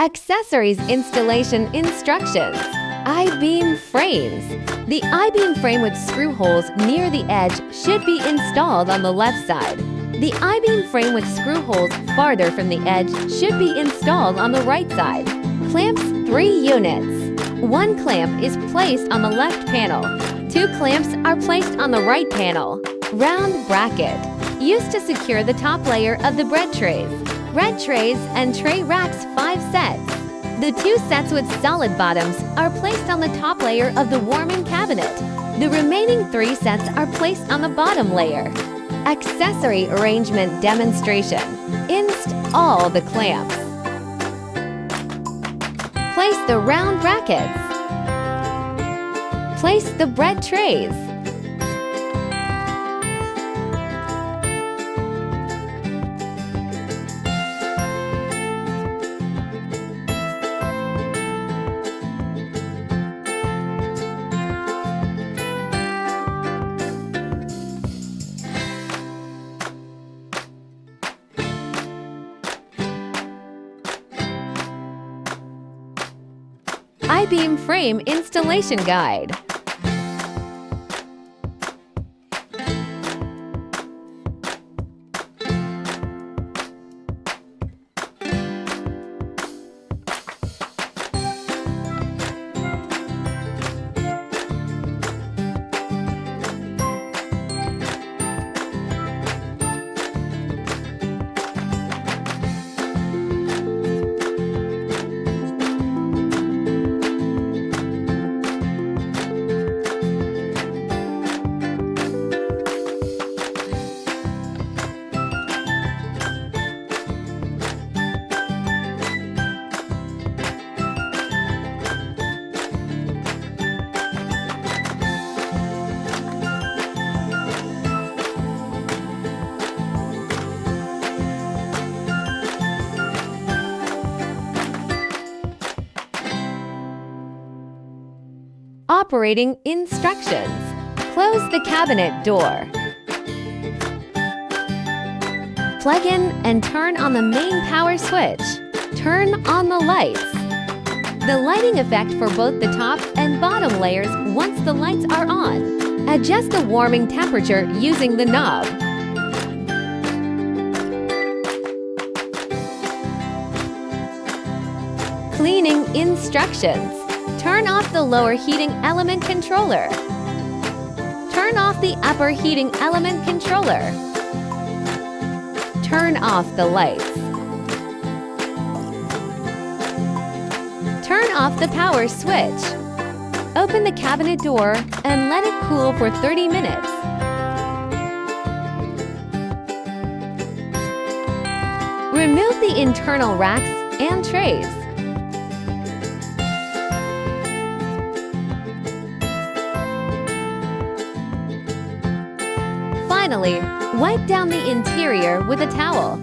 Accessories installation instructions. I-beam frames. The I-beam frame with screw holes near the edge should be installed on the left side. The I-beam frame with screw holes farther from the edge should be installed on the right side. Clamps 3 units. 1 clamp is placed on the left panel. 2 clamps are placed on the right panel. Round bracket. Used to secure the top layer of the bread trays. Bread trays and tray racks 5 sets. The 2 sets with solid bottoms are placed on the top layer of the warming cabinet. The remaining 3 sets are placed on the bottom layer. Accessory arrangement demonstration. Install the clamps. Place the round brackets. Place the bread trays. I-beam frame installation guide. Operating instructions. Close the cabinet door. Plug in and turn on the main power switch. Turn on the lights. The lighting effect for both the top and bottom layers once the lights are on. Adjust the warming temperature using the knob. Cleaning instructions. Turn off the lower heating element controller. Turn off the upper heating element controller. Turn off the lights. Turn off the power switch. Open the cabinet door and let it cool for 30 minutes. Remove the internal racks and trays. Finally, wipe down the interior with a towel.